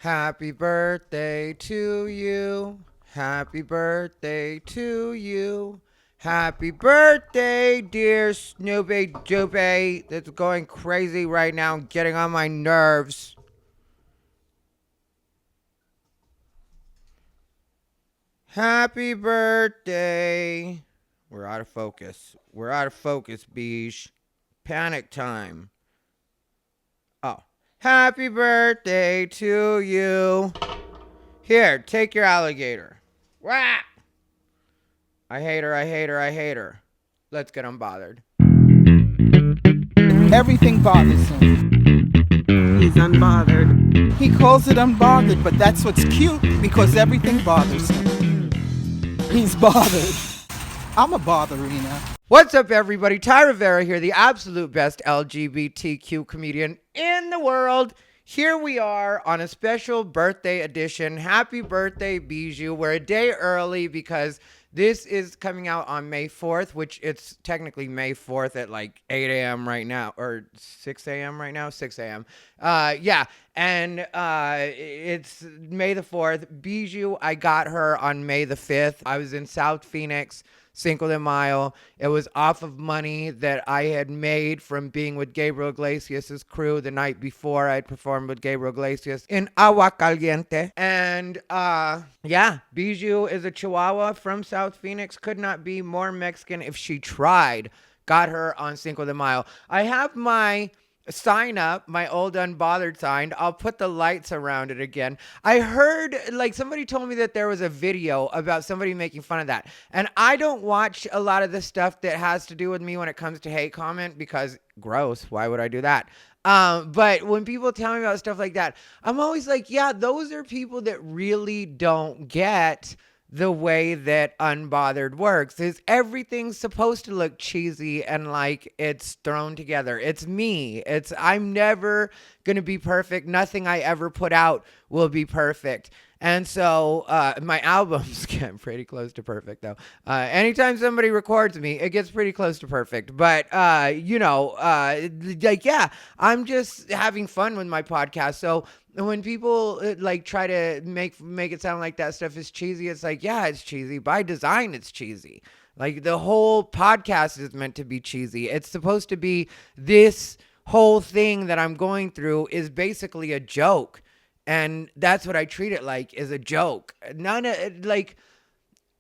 Happy birthday to you. Happy birthday to you. Happy birthday, dear Snoopy Doopy. That's going crazy right now, getting on my nerves. Happy birthday. We're out of focus. We're out of focus, Bijou. Panic time. Oh. Happy birthday to you. Here, take your alligator. Wah! I hate her, I hate her, I hate her. Let's get unbothered. Everything bothers him. He's unbothered. He calls it unbothered, but that's what's cute because everything bothers him. He's bothered. I'm a botherina. What's up, everybody? Thai Rivera here, the absolute best LGBTQ comedian in the world. Here we are on a special birthday edition. Happy birthday, Bijou. We're a day early because this is coming out on May 4th, which it's technically May 4th at like 8 a.m. right now, or 6 a.m. right now, 6 a.m. Yeah, and it's May the 4th. Bijou, I got her on May the 5th. I was in South Phoenix, Cinco de Mayo. It was off of money that I had made from being with Gabriel Iglesias' crew the night before. I'd performed with Gabriel Iglesias in Agua Caliente. And yeah, Bijou is a Chihuahua from South Phoenix. Could not be more Mexican if she tried. Got her on Cinco de Mayo. I have my sign up, my old Unbothered sign. I'll put the lights around it again. I heard, like, somebody told me that there was a video about somebody making fun of that. And I don't watch a lot of the stuff that has to do with me when it comes to hate comment because gross. Why would I do that? But when people tell me about stuff like that, I'm always like, yeah, those are people that really don't get the way that Unbothered works. Is everything's supposed to look cheesy and like it's thrown together. It's me. I'm never gonna be perfect. Nothing I ever put out will be perfect. And so my albums get pretty close to perfect, though. Anytime somebody records me, it gets pretty close to perfect. But, like, yeah, I'm just having fun with my podcast. So when people like try to make it sound like that stuff is cheesy, it's like, yeah, it's cheesy. By design, it's cheesy. Like, the whole podcast is meant to be cheesy. It's supposed to be this whole thing that I'm going through is basically a joke. And that's what I treat it like, is a joke.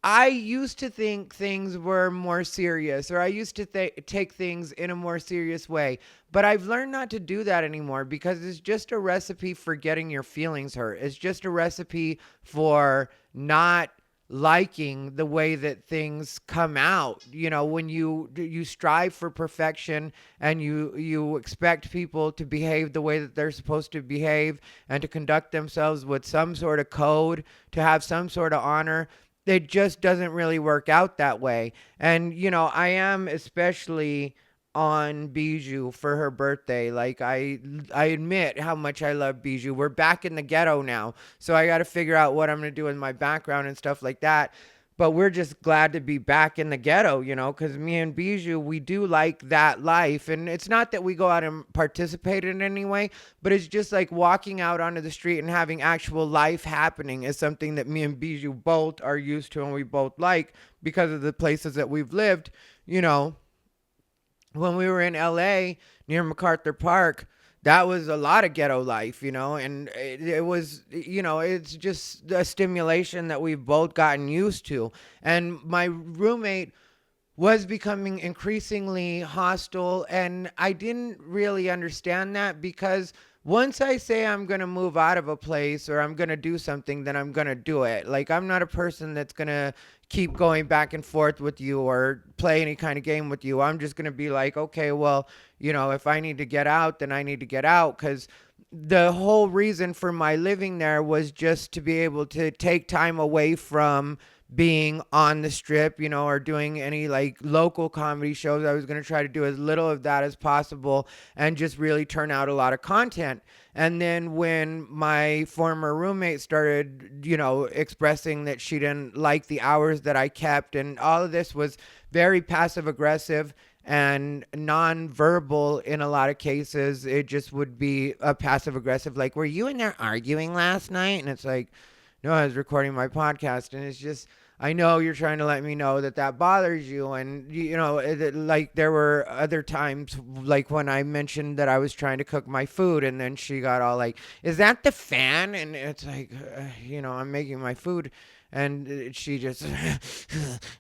I used to think things were more serious, or I used to take things in a more serious way. But I've learned not to do that anymore because it's just a recipe for getting your feelings hurt. It's just a recipe for not liking the way that things come out. You know, when you strive for perfection and you expect people to behave the way that they're supposed to behave and to conduct themselves with some sort of code, to have some sort of honor, it just doesn't really work out that way. And, you know, I am especially on Bijou for her birthday. Like, I admit how much I love Bijou. We're back in the ghetto now, so I got to figure out what I'm going to do with my background and stuff like that. But we're just glad to be back in the ghetto, you know, because me and Bijou, we do like that life. And it's not that we go out and participate in it anyway, but it's just like walking out onto the street and having actual life happening is something that me and Bijou both are used to and we both like because of the places that we've lived. You know, when we were in LA near MacArthur Park, that was a lot of ghetto life, you know, and it was, you know, it's just a stimulation that we've both gotten used to. And my roommate was becoming increasingly hostile, and I didn't really understand that because once I say I'm going to move out of a place or I'm going to do something, then I'm going to do it. Like, I'm not a person that's going to keep going back and forth with you or play any kind of game with you. I'm just going to be like, okay, well, you know, if I need to get out, then I need to get out, because the whole reason for my living there was just to be able to take time away from being on the strip, you know, or doing any like local comedy shows. I was going to try to do as little of that as possible and just really turn out a lot of content. And then when my former roommate started, you know, expressing that she didn't like the hours that I kept, and all of this was very passive aggressive, and non-verbal in a lot of cases. It just would be a passive aggressive, like, were you in there arguing last night? And it's like, no, I was recording my podcast. And it's just, I know you're trying to let me know that that bothers you. And, like there were other times, like when I mentioned that I was trying to cook my food, and then she got all like, is that the fan? And it's like, I'm making my food. And she just,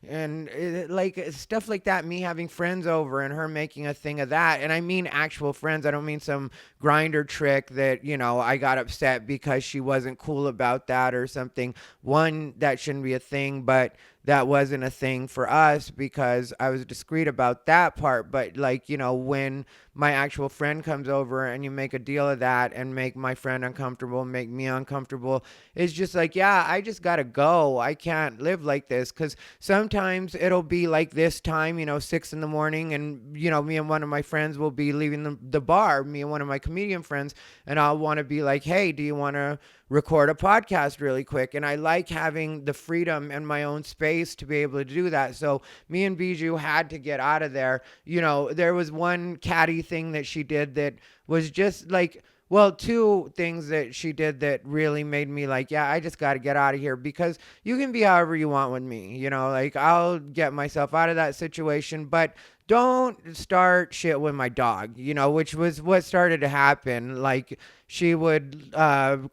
and like stuff like that, me having friends over and her making a thing of that. And I mean actual friends. I don't mean some grinder trick that, I got upset because she wasn't cool about that or something. One, that shouldn't be a thing, but that wasn't a thing for us because I was discreet about that part. But like, when my actual friend comes over and you make a deal of that and make my friend uncomfortable, make me uncomfortable, it's just like, yeah, I just gotta go. I can't live like this. Because sometimes it'll be like this time, 6 in the morning, and me and one of my friends will be leaving the bar, me and one of my comedian friends, and I'll want to be like, hey, do you want to record a podcast really quick? And I like having the freedom and my own space to be able to do that. So me and Bijou had to get out of there. There was one catty thing that she did that was just like, well, two things that she did that really made me like, yeah, I just got to get out of here, because you can be however you want with me, like I'll get myself out of that situation, but don't start shit with my dog, which was what started to happen. Like she would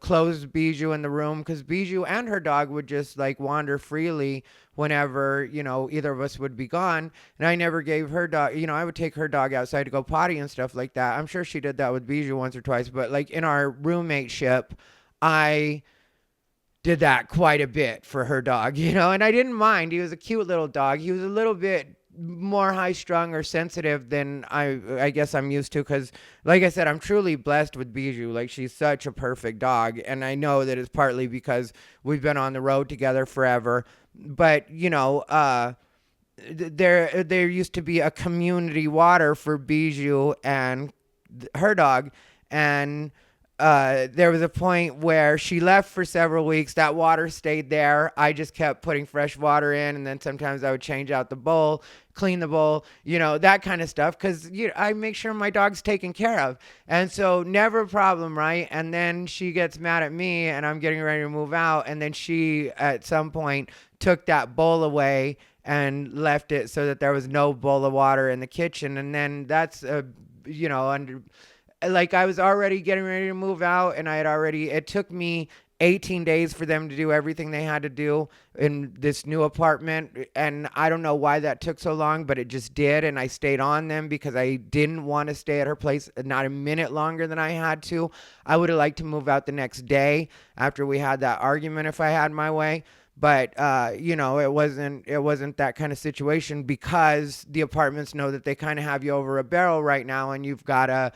close Bijou in the room, because Bijou and her dog would just like wander freely whenever, either of us would be gone. And I never gave her dog, I would take her dog outside to go potty and stuff like that. I'm sure she did that with Bijou once or twice, but like in our roommate-ship, I did that quite a bit for her dog, and I didn't mind. He was a cute little dog. He was a little bit more high strung or sensitive than I guess I'm used to, because like I said, I'm truly blessed with Bijou. Like she's such a perfect dog, and I know that it's partly because we've been on the road together forever. But there used to be a community water for Bijou and her dog, and there was a point where she left for several weeks. That water stayed there. I just kept putting fresh water in, and then sometimes I would change out the bowl, clean the bowl, that kind of stuff, because I make sure my dog's taken care of. And so never a problem, right? And then she gets mad at me, and I'm getting ready to move out, and then she at some point took that bowl away and left it so that there was no bowl of water in the kitchen. And then that's like I was already getting ready to move out, and it took me 18 days for them to do everything they had to do in this new apartment. And I don't know why that took so long, but it just did. And I stayed on them because I didn't want to stay at her place not a minute longer than I had to. I would have liked to move out the next day after we had that argument if I had my way. But, it wasn't that kind of situation, because the apartments know that they kind of have you over a barrel right now, and you've got to,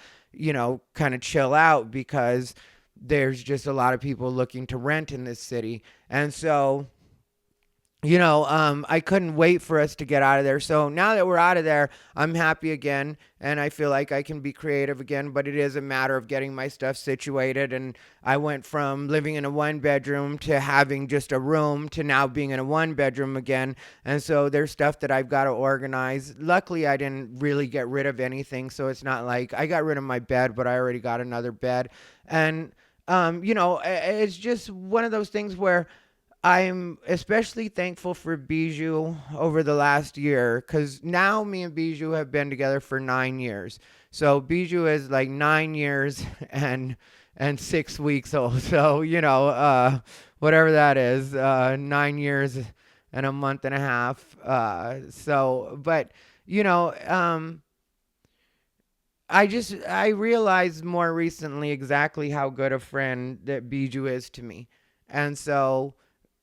kind of chill out, because there's just a lot of people looking to rent in this city. And so, I couldn't wait for us to get out of there. So now that we're out of there, I'm happy again, and I feel like I can be creative again, but it is a matter of getting my stuff situated. And I went from living in a 1-bedroom to having just a room to now being in a 1-bedroom again. And so there's stuff that I've got to organize. Luckily, I didn't really get rid of anything, so it's not like I got rid of my bed, but I already got another bed. And, it's just one of those things where I'm especially thankful for Bijou over the last year, because now me and Bijou have been together for 9 years. So Bijou is like 9 years and 6 weeks old. So, whatever that is, 9 years and a month and a half. I realized more recently exactly how good a friend that Bijou is to me. And so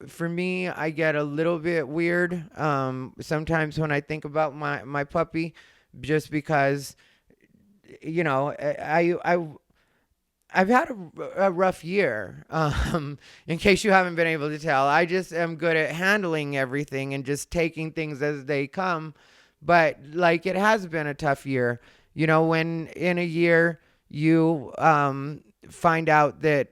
for me, I get a little bit weird sometimes when I think about my puppy, just because, I've had a rough year. In case you haven't been able to tell, I just am good at handling everything and just taking things as they come. But like, it has been a tough year. When in a year you find out that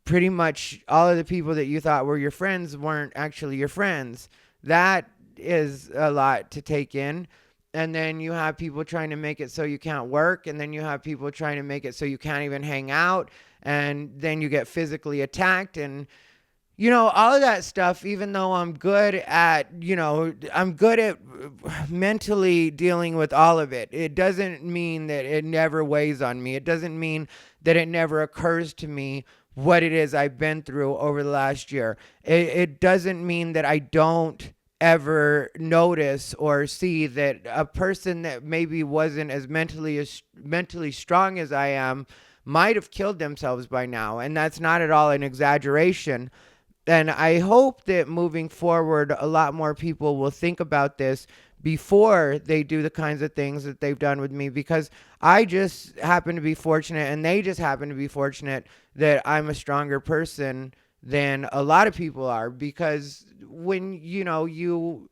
pretty much all of the people that you thought were your friends weren't actually your friends. That is a lot to take in. And then you have people trying to make it so you can't work. And then you have people trying to make it so you can't even hang out. And then you get physically attacked. And, all of that stuff, even though I'm good at mentally dealing with all of it, it doesn't mean that it never weighs on me. It doesn't mean that it never occurs to me what it is I've been through over the last year. It doesn't mean that I don't ever notice or see that a person that maybe wasn't as mentally strong as I am might have killed themselves by now. And that's not at all an exaggeration. And I hope that moving forward, a lot more people will think about this before they do the kinds of things that they've done with me, because I just happen to be fortunate, and they just happen to be fortunate that I'm a stronger person than a lot of people are. Because when, you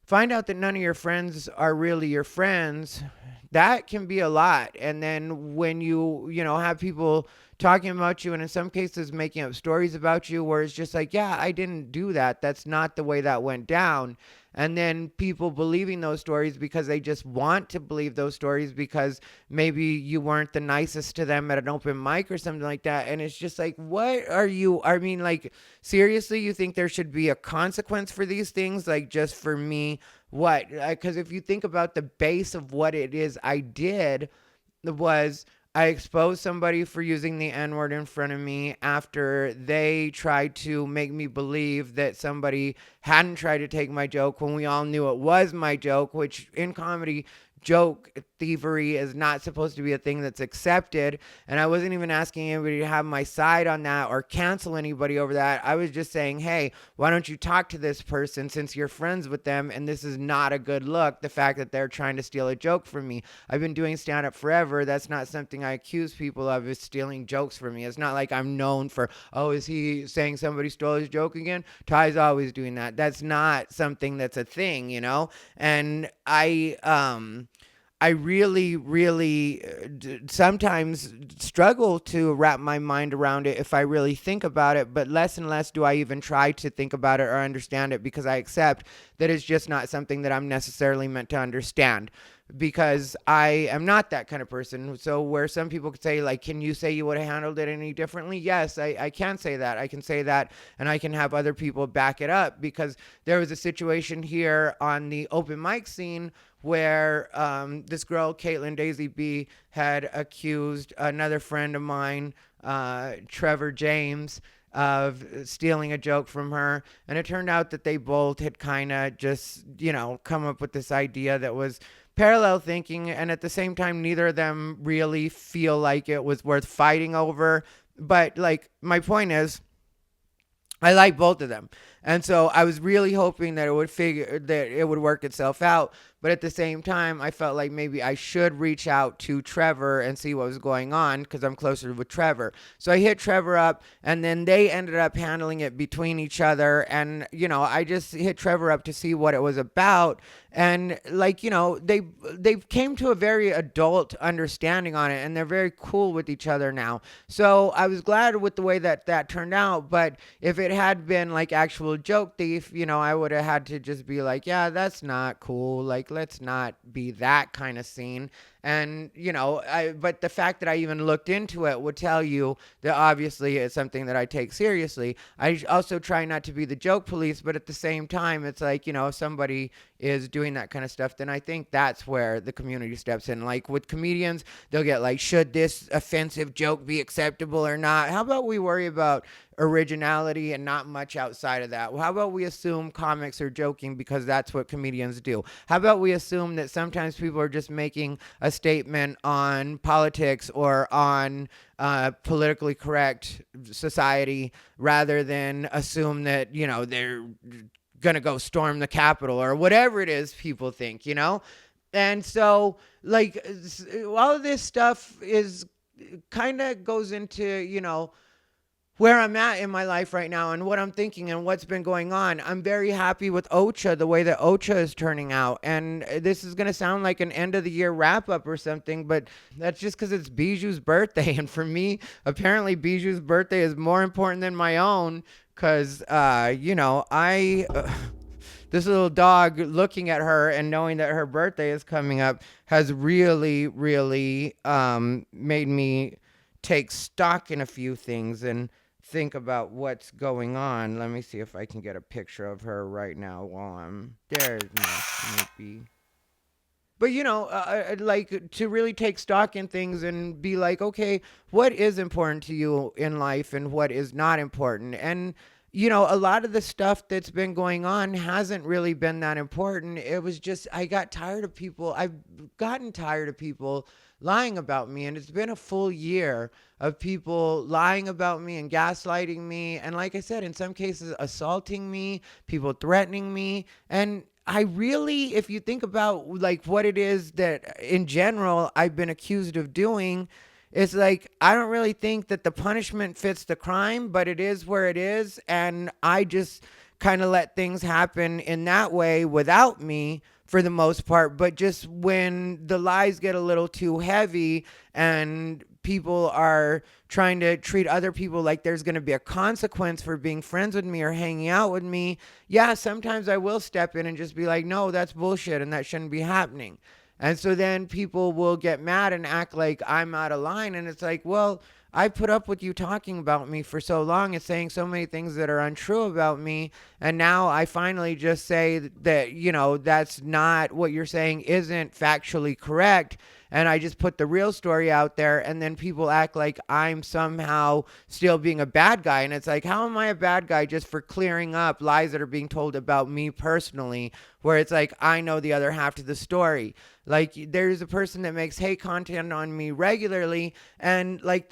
find out that none of your friends are really your friends, that can be a lot. And then when you have people talking about you, and in some cases making up stories about you where it's just like, yeah, I didn't do that. That's not the way that went down. And then people believing those stories because they just want to believe those stories because maybe you weren't the nicest to them at an open mic or something like that. And it's just like, what are you? I mean, like, seriously, you think there should be a consequence for these things? Like, just for me, what? Because if you think about the base of what it is I did was I exposed somebody for using the N-word in front of me after they tried to make me believe that somebody hadn't tried to take my joke when we all knew it was my joke, which in comedy, joke thievery is not supposed to be a thing that's accepted. And I wasn't even asking anybody to have my side on that or cancel anybody over that. I was just saying, hey, why don't you talk to this person since you're friends with them, and this is not a good look, the fact that they're trying to steal a joke from me. I've been doing stand-up forever. That's not something I accuse people of, is stealing jokes from me. It's not like I'm known for, oh, is he saying somebody stole his joke again? Ty's always doing that. That's not something that's a thing, And I really, really sometimes struggle to wrap my mind around it if I really think about it, but less and less do I even try to think about it or understand it, because I accept that it's just not something that I'm necessarily meant to understand, because I am not that kind of person. So where some people could say, like, can you say you would have handled it any differently? Yes, I can say that. I can say that, and I can have other people back it up, because there was a situation here on the open mic scene where this girl, Caitlin Daisy B, had accused another friend of mine, Trevor James, of stealing a joke from her. And it turned out that they both had kind of just, come up with this idea that was parallel thinking. And at the same time, neither of them really feel like it was worth fighting over. But, like, my point is, I like both of them. And so I was really hoping that it would work itself out. But at the same time, I felt like maybe I should reach out to Trevor and see what was going on, because I'm closer with Trevor. So I hit Trevor up, and then they ended up handling it between each other. And, I just hit Trevor up to see what it was about. And, like, they came to a very adult understanding on it, and they're very cool with each other now. So I was glad with the way that turned out. But if it had been like actual joke thief, I would have had to just be like, yeah, that's not cool. Like, let's not be that kind of scene. And, but the fact that I even looked into it would tell you that obviously it's something that I take seriously. I also try not to be the joke police, but at the same time, it's like, if somebody is doing that kind of stuff, then I think that's where the community steps in. Like with comedians, they'll get like, should this offensive joke be acceptable or not? How about we worry about originality and not much outside of that? Well, how about we assume comics are joking because that's what comedians do? How about we assume that sometimes people are just making a statement on politics or on politically correct society, rather than assume that, they're going to go storm the Capitol or whatever it is people think, And so, like, all of this stuff is kind of goes into, where I'm at in my life right now and what I'm thinking and what's been going on. I'm very happy with OCHA, the way that OCHA is turning out. And this is going to sound like an end of the year wrap up or something, but that's just because it's Bijou's birthday. And for me, apparently Bijou's birthday is more important than my own, because, this little dog looking at her and knowing that her birthday is coming up has really, really made me take stock in a few things and think about what's going on. Let me see if I can get a picture of her right now while I'm there's my Snoopy. But like to really take stock in things and be like, okay, what is important to you in life and what is not important? And a lot of the stuff that's been going on hasn't really been that important. It was just I've gotten tired of people lying about me, and it's been a full year of people lying about me and gaslighting me, and like I said, in some cases assaulting me, people threatening me. And I really, if you think about like what it is that in general I've been accused of doing, it's like I don't really think that the punishment fits the crime, but it is where it is, and I just kind of let things happen in that way without me for the most part. But just when the lies get a little too heavy and people are trying to treat other people like there's going to be a consequence for being friends with me or hanging out with me, yeah, sometimes I will step in and just be like, no, that's bullshit and that shouldn't be happening. And so then people will get mad and act like I'm out of line. And it's like, well, I put up with you talking about me for so long and saying so many things that are untrue about me. And now I finally just say that, that's not what you're saying isn't factually correct. And I just put the real story out there, and then people act like I'm somehow still being a bad guy. And it's like, how am I a bad guy just for clearing up lies that are being told about me personally, where it's like I know the other half to the story? Like there's a person that makes hate content on me regularly, and like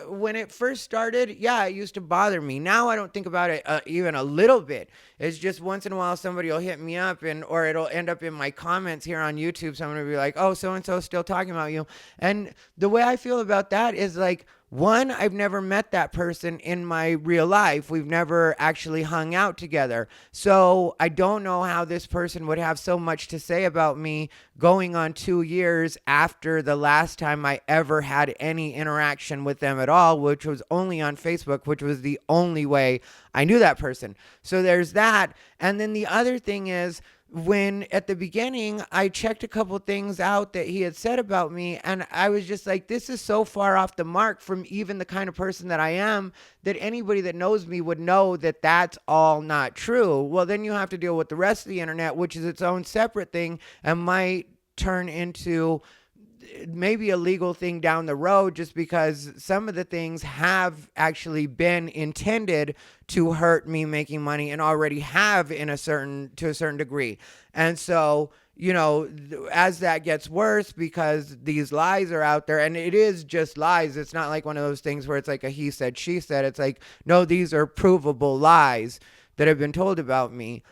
when it first started, yeah, it used to bother me. Now I don't think about it even a little bit. It's just once in a while somebody will hit me up, or it'll end up in my comments here on YouTube. Someone will be like, oh, so and so still talking about you. And the way I feel about that is like, one, I've never met that person in my real life. We've never actually hung out together. So I don't know how this person would have so much to say about me going on 2 years after the last time I ever had any interaction with them at all, which was only on Facebook, which was the only way I knew that person. So there's that. And then the other thing is, when at the beginning I checked a couple things out that he had said about me, and I was just like, this is so far off the mark from even the kind of person that I am, that anybody that knows me would know that that's all not true. Well, then you have to deal with the rest of the internet, which is its own separate thing and might turn into maybe a legal thing down the road, just because some of the things have actually been intended to hurt me making money and already have to a certain degree. And so, as that gets worse, because these lies are out there, and it is just lies. It's not like one of those things where it's like a he said, she said. It's like, no, these are provable lies that have been told about me.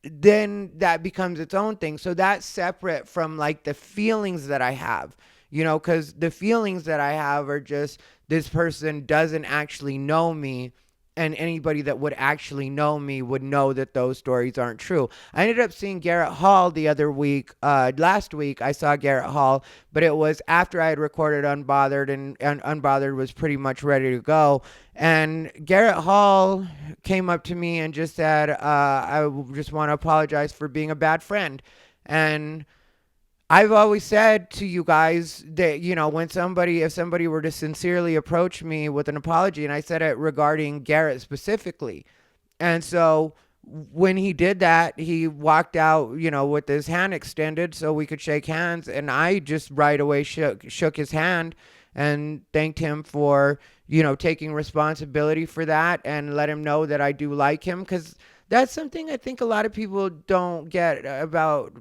Then that becomes its own thing. So that's separate from like the feelings that I have, because the feelings that I have are just, this person doesn't actually know me, and anybody that would actually know me would know that those stories aren't true. I ended up seeing Garrett Hall the other week. Last week I saw Garrett Hall, but it was after I had recorded Unbothered, and Unbothered was pretty much ready to go. And Garrett Hall came up to me and just said, I just want to apologize for being a bad friend. And I've always said to you guys that, if somebody were to sincerely approach me with an apology, and I said it regarding Garrett specifically. And so when he did that, he walked out, with his hand extended so we could shake hands. And I just right away shook his hand and thanked him for, taking responsibility for that, and let him know that I do like him. Because that's something I think a lot of people don't get about,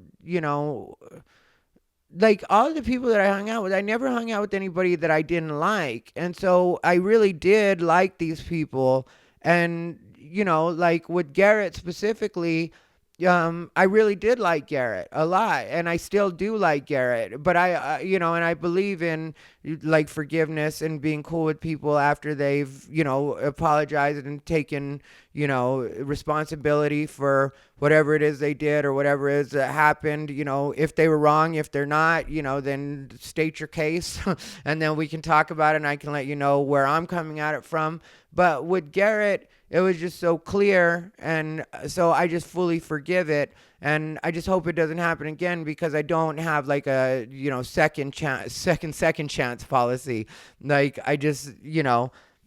like all the people that I hung out with. I never hung out with anybody that I didn't like. And so I really did like these people. And, like with Garrett specifically, I really did like Garrett a lot, and I still do like Garrett, but and I believe in like forgiveness and being cool with people after they've, apologized and taken, responsibility for whatever it is they did or whatever it is that happened. If they were wrong, if they're not, then state your case and then we can talk about it and I can let you know where I'm coming at it from. But with Garrett, it was just so clear, and so I just fully forgive it, and I just hope it doesn't happen again, because I don't have like a second chance policy. Like I just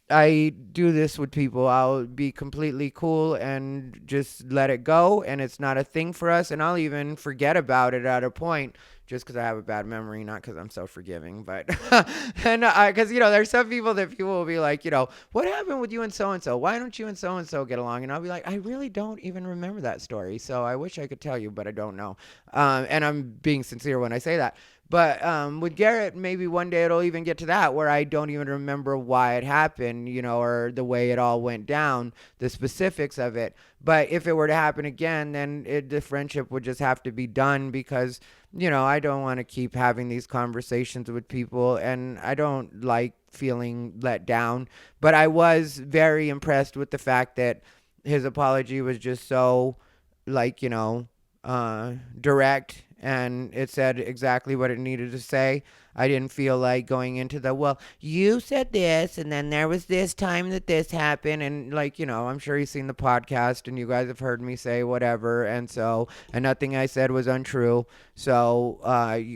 I do this with people. I'll be completely cool and just let it go, and it's not a thing for us, and I'll even forget about it at a point, just because I have a bad memory, not because I'm so forgiving, but and because there's some people that people will be like, what happened with you and so and so? Why don't you and so get along? And I'll be like, I really don't even remember that story, so I wish I could tell you, but I don't know. And I'm being sincere when I say that. But with Garrett, maybe one day it'll even get to that where I don't even remember why it happened, or the way it all went down, the specifics of it. But if it were to happen again, then the friendship would just have to be done, because I don't want to keep having these conversations with people, and I don't like feeling let down. But I was very impressed with the fact that his apology was just so, like, direct, and it said exactly what it needed to say. I didn't feel like going into well, you said this, and then there was this time that this happened, and I'm sure he's seen the podcast, and you guys have heard me say whatever, and nothing I said was untrue. So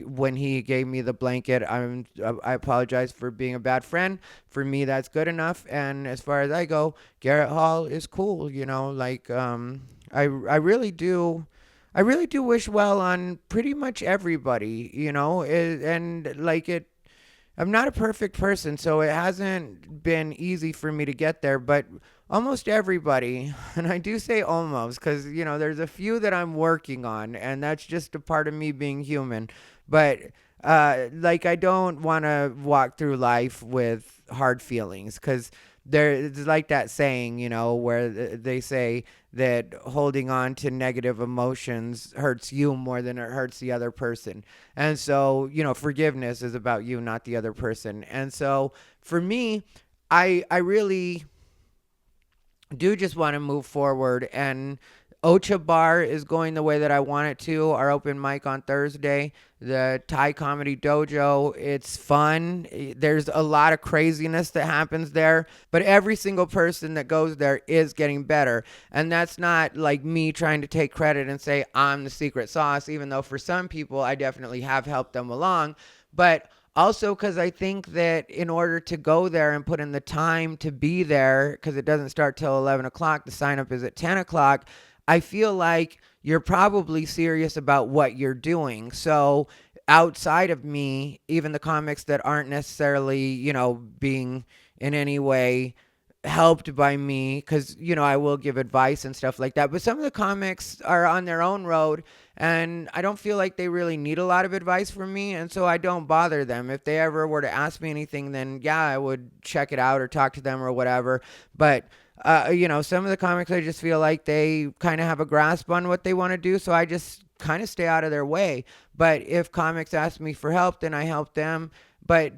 when he gave me the blanket, I apologize for being a bad friend. For me, that's good enough, and as far as I go, Garrett Hall is cool. I really do. I really do wish well on pretty much everybody, I'm not a perfect person, so it hasn't been easy for me to get there, but almost everybody, and I do say almost, because, there's a few that I'm working on, and that's just a part of me being human, but, I don't want to walk through life with hard feelings, because it's like that saying, where they say that holding on to negative emotions hurts you more than it hurts the other person. And so, forgiveness is about you, not the other person. And so for me, I really do just want to move forward, and Ocha Bar is going the way that I want it to. Our open mic on Thursday, the Thai Comedy Dojo, it's fun. There's a lot of craziness that happens there, but every single person that goes there is getting better. And that's not like me trying to take credit and say I'm the secret sauce, even though for some people I definitely have helped them along. But also because I think that in order to go there and put in the time to be there, because it doesn't start till 11 o'clock, the sign up is at 10 o'clock, I feel like you're probably serious about what you're doing. So outside of me, even the comics that aren't necessarily, being in any way helped by me, because I will give advice and stuff like that, but some of the comics are on their own road, and I don't feel like they really need a lot of advice from me, and so I don't bother them. If they ever were to ask me anything, then yeah, I would check it out or talk to them or whatever. But some of the comics, I just feel like they kind of have a grasp on what they want to do, so I just kind of stay out of their way. But if comics ask me for help, then I help them. But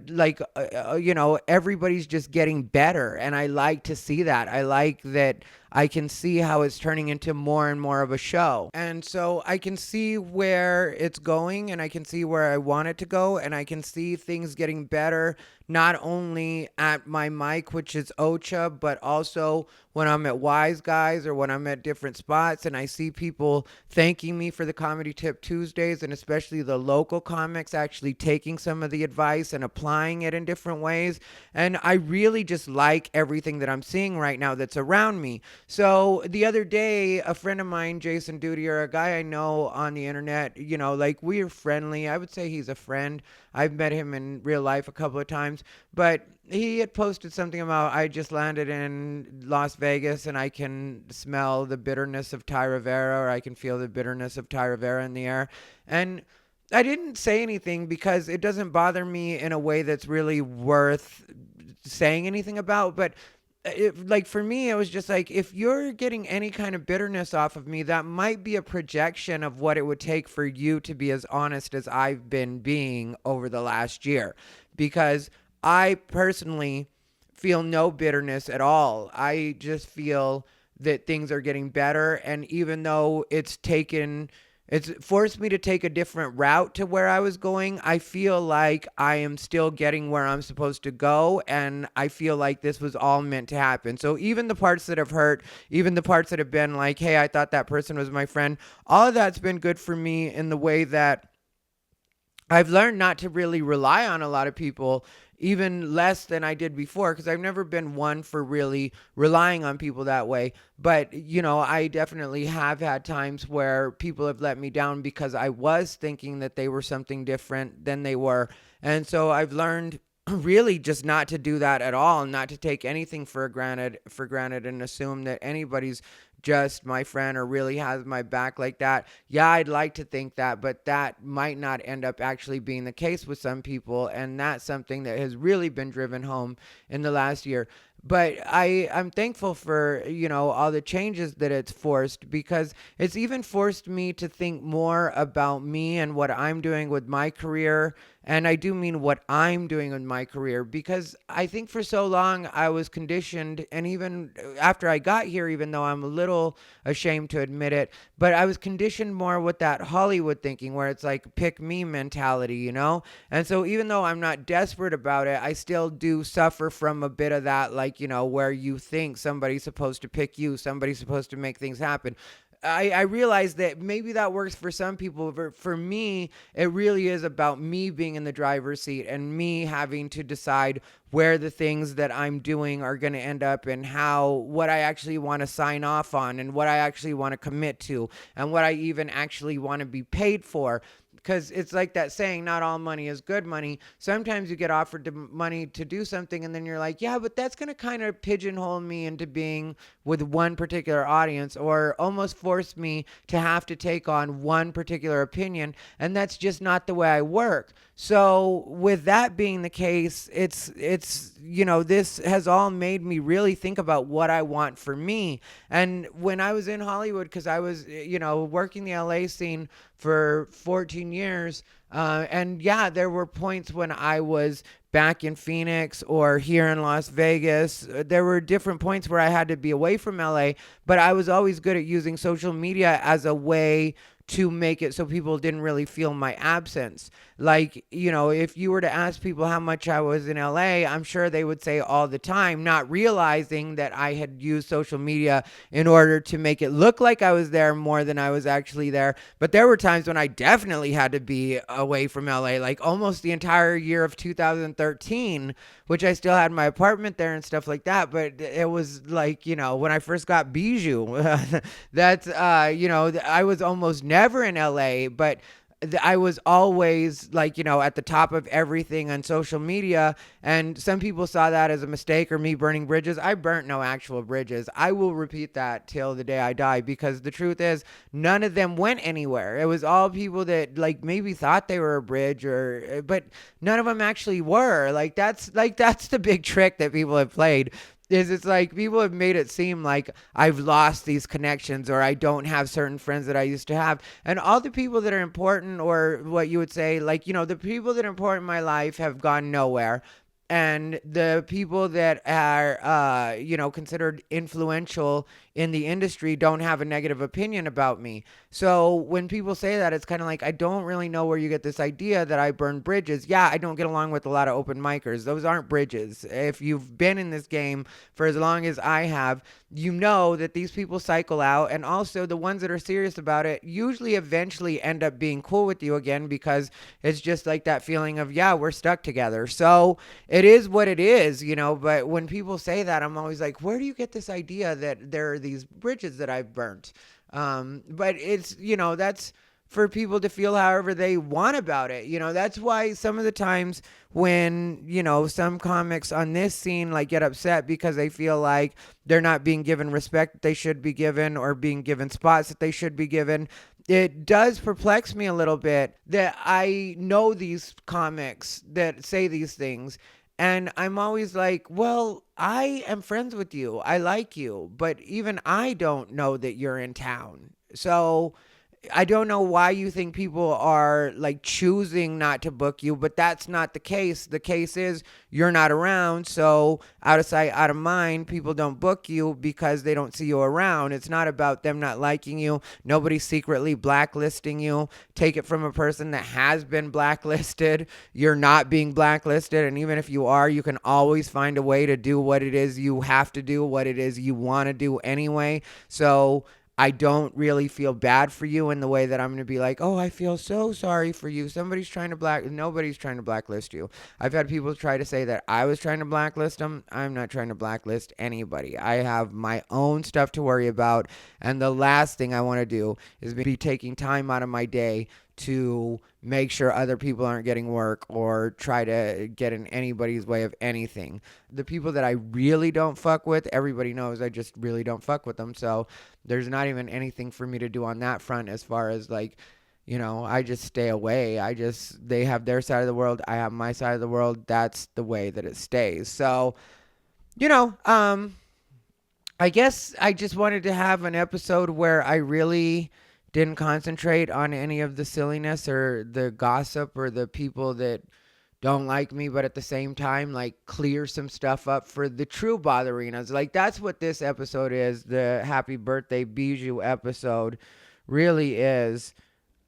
everybody's just getting better, and I like to see that. I like that I can see how it's turning into more and more of a show. And so I can see where it's going, and I can see where I want it to go, and I can see things getting better, not only at my mic, which is Ocha, but also when I'm at Wise Guys or when I'm at different spots, and I see people thanking me for the Comedy Tip Tuesdays, and especially the local comics actually taking some of the advice and applying it in different ways. And I really just like everything that I'm seeing right now that's around me. So the other day, a friend of mine, Jason Duty, or a guy I know on the internet, we're friendly. I would say he's a friend. I've met him in real life a couple of times, but he had posted something about, I just landed in Las Vegas and I can smell the bitterness of Thai Rivera, or I can feel the bitterness of Thai Rivera in the air. And I didn't say anything because it doesn't bother me in a way that's really worth saying anything about. But for me, it was just like, if you're getting any kind of bitterness off of me, that might be a projection of what it would take for you to be as honest as I've been being over the last year. Because I personally feel no bitterness at all. I just feel that things are getting better. And even though it's forced me to take a different route to where I was going, I feel like I am still getting where I'm supposed to go, and I feel like this was all meant to happen. So even the parts that have hurt, even the parts that have been like, hey, I thought that person was my friend, all of that's been good for me in the way that I've learned not to really rely on a lot of people, even less than I did before, because I've never been one for really relying on people that way. But, I definitely have had times where people have let me down because I was thinking that they were something different than they were. And so I've learned really just not to do that at all, not to take anything for granted and assume that anybody's just my friend or really has my back like that. Yeah, I'd like to think that, but that might not end up actually being the case with some people, and that's something that has really been driven home in the last year. But I'm thankful for, all the changes that it's forced, because it's even forced me to think more about me and what I'm doing with my career. And I do mean what I'm doing in my career, because I think for so long I was conditioned, and even after I got here, even though I'm a little ashamed to admit it, but I was conditioned more with that Hollywood thinking where it's like pick me mentality, And so even though I'm not desperate about it, I still do suffer from a bit of that, like, where you think somebody's supposed to pick you, somebody's supposed to make things happen. I realize that maybe that works for some people, but for me, it really is about me being in the driver's seat and me having to decide where the things that I'm doing are going to end up, and what I actually want to sign off on, and what I actually want to commit to, and what I even actually want to be paid for. Because it's like that saying, not all money is good money. Sometimes you get offered the money to do something, and then you're like, yeah, but that's going to kind of pigeonhole me into being with one particular audience, or almost force me to have to take on one particular opinion. And that's just not the way I work. So with that being the case, it's this has all made me really think about what I want for me. And when I was in Hollywood, because I was, working the LA scene for 14 years. And yeah, there were points when I was back in Phoenix or here in Las Vegas. There were different points where I had to be away from LA, but I was always good at using social media as a way to make it so people didn't really feel my absence. Like, if you were to ask people how much I was in LA, I'm sure they would say all the time, not realizing that I had used social media in order to make it look like I was there more than I was actually there. But there were times when I definitely had to be away from LA, like almost the entire year of 2013, which I still had my apartment there and stuff like that. But it was like, when I first got Bijou, that's, I was almost never in LA, but I was always like, at the top of everything on social media. And some people saw that as a mistake or me burning bridges. I burnt no actual bridges. I will repeat that till the day I die, because the truth is none of them went anywhere. It was all people that like maybe thought they were a bridge, but none of them actually were. That's the big trick that people have played. It's like people have made it seem like I've lost these connections, or I don't have certain friends that I used to have. And all the people that are important, or what you would say, like, the people that are important in my life have gone nowhere. And the people that are, considered influential in the industry don't have a negative opinion about me. So when people say that, it's kind of like, I don't really know where you get this idea that I burn bridges. Yeah, I don't get along with a lot of open micers. Those aren't bridges. If you've been in this game for as long as I have, you know that these people cycle out. And also the ones that are serious about it usually eventually end up being cool with you again, because it's just like that feeling of, yeah, we're stuck together. So it is what it is, but when people say that, I'm always like, where do you get this idea that there are these bridges that I've burnt? But it's, that's for people to feel however they want about it. That's why some of the times when, some comics on this scene like get upset because they feel like they're not being given respect that they should be given, or being given spots that they should be given, it does perplex me a little bit that I know these comics that say these things. And I'm always like, well, I am friends with you. I like you. But even I don't know that you're in town. So I don't know why you think people are like choosing not to book you, but that's not the case. The case is you're not around. So out of sight, out of mind, people don't book you because they don't see you around. It's not about them not liking you. Nobody's secretly blacklisting you. Take it from a person that has been blacklisted. You're not being blacklisted. And even if you are, you can always find a way to do what it is you have to do, what it is you want to do anyway. So I don't really feel bad for you in the way that I'm going to be like, oh, I feel so sorry for you. Nobody's trying to blacklist you. I've had people try to say that I was trying to blacklist them. I'm not trying to blacklist anybody. I have my own stuff to worry about. And the last thing I want to do is be taking time out of my day to make sure other people aren't getting work or try to get in anybody's way of anything. The people that I really don't fuck with, everybody knows I just really don't fuck with them. So there's not even anything for me to do on that front as far as like, I just stay away. They have their side of the world. I have my side of the world. That's the way that it stays. So, I guess I just wanted to have an episode where I really didn't concentrate on any of the silliness or the gossip or the people that don't like me, but at the same time, like, clear some stuff up for the true botherinas. Like, that's what this episode is. The happy birthday Bijou episode really is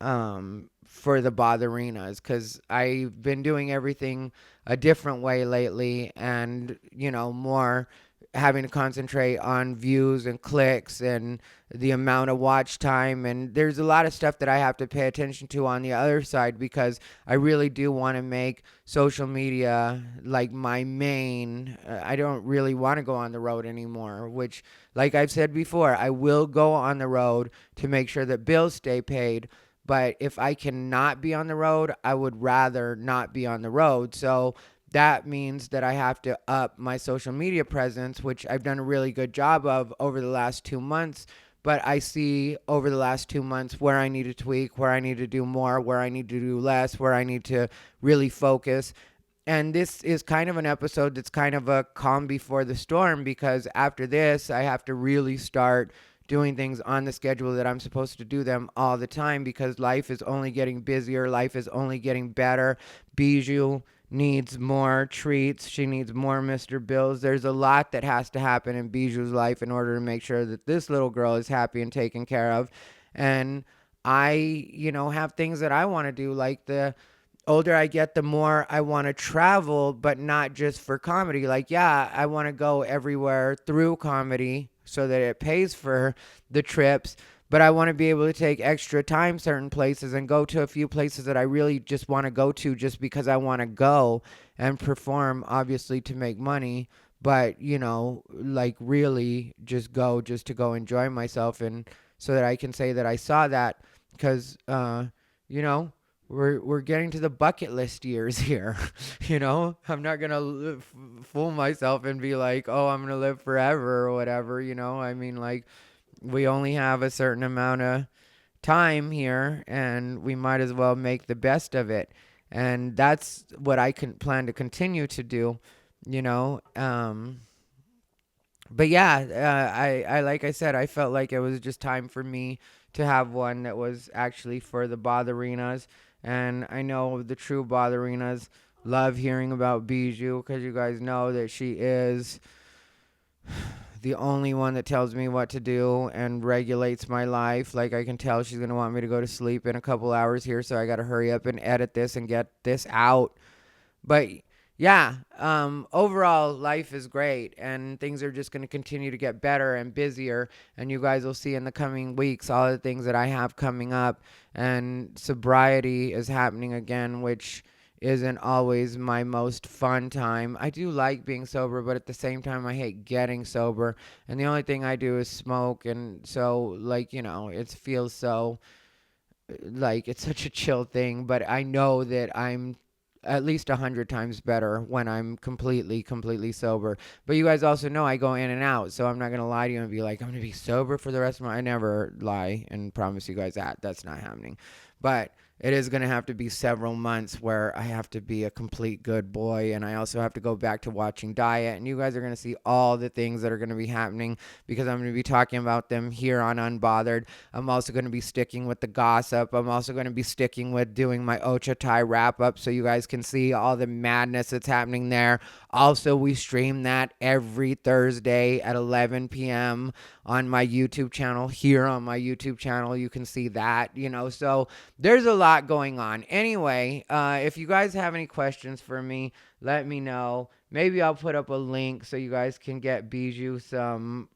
for the botherinas, because I've been doing everything a different way lately, and more having to concentrate on views and clicks and the amount of watch time, and there's a lot of stuff that I have to pay attention to on the other side, because I really do want to make social media like my main. I don't really want to go on the road anymore, which, like I've said before, I will go on the road to make sure that bills stay paid. But if I cannot be on the road, I would rather not be on the road. So that means that I have to up my social media presence, which I've done a really good job of over the last 2 months. But I see over the last 2 months where I need to tweak, where I need to do more, where I need to do less, where I need to really focus. And this is kind of an episode that's kind of a calm before the storm, because after this, I have to really start doing things on the schedule that I'm supposed to do them all the time, because life is only getting busier. Life is only getting better. Bijou needs more treats. She needs more Mr. Bills. There's a lot that has to happen in Bijou's life in order to make sure that this little girl is happy and taken care of. And I, have things that I want to do. Like, the older I get, the more I want to travel, but not just for comedy. Like, yeah, I want to go everywhere through comedy so that it pays for the trips. But I want to be able to take extra time certain places and go to a few places that I really just want to go to just because I want to go and perform, obviously, to make money. But, like, really just go just to go enjoy myself, and so that I can say that I saw that, because, we're getting to the bucket list years here. I'm not going to fool myself and be like, oh, I'm going to live forever or whatever. I mean, like, we only have a certain amount of time here, and we might as well make the best of it. And that's what I can plan to continue to do, But yeah, I like I said, I felt like it was just time for me to have one that was actually for the botherinas. And I know the true botherinas love hearing about Bijou, because you guys know that she is the only one that tells me what to do and regulates my life. Like, I can tell she's going to want me to go to sleep in a couple hours here, so I got to hurry up and edit this and get this out. But yeah, overall, life is great, and things are just going to continue to get better and busier, and you guys will see in the coming weeks all the things that I have coming up. And sobriety is happening again, which isn't always my most fun time. I do like being sober, but at the same time, I hate getting sober, and the only thing I do is smoke. And so, like, it feels so like it's such a chill thing. But I know that I'm at least 100 times better when I'm completely sober. But you guys also know I go in and out, so I'm not going to lie to you and be like, I'm going to be sober for the rest of my... I never lie and promise you guys that. That's not happening. But it is going to have to be several months where I have to be a complete good boy, and I also have to go back to watching diet, and you guys are going to see all the things that are going to be happening because I'm going to be talking about them here on Unbothered. I'm also going to be sticking with the gossip. I'm also going to be sticking with doing my Ocha Thai wrap up so you guys can see all the madness that's happening there. Also, we stream that every Thursday at 11 p.m. on my YouTube channel. Here on my YouTube channel, you can see that, so there's a lot going on. Anyway, if you guys have any questions for me, let me know. Maybe I'll put up a link so you guys can get Bijou some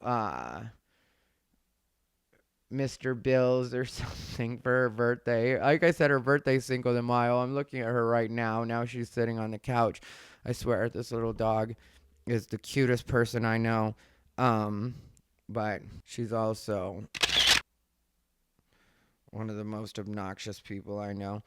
Mr. Bills or something for her birthday. Like I said, her birthday's Cinco de Mayo. I'm looking at her right now. Now she's sitting on the couch. I swear, this little dog is the cutest person I know. But she's also one of the most obnoxious people I know.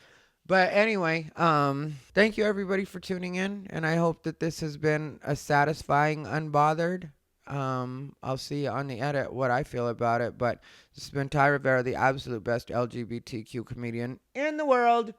But anyway, thank you everybody for tuning in, and I hope that this has been a satisfying Unbothered. I'll see on the edit what I feel about it, but this has been Thai Rivera, the absolute best LGBTQ comedian in the world.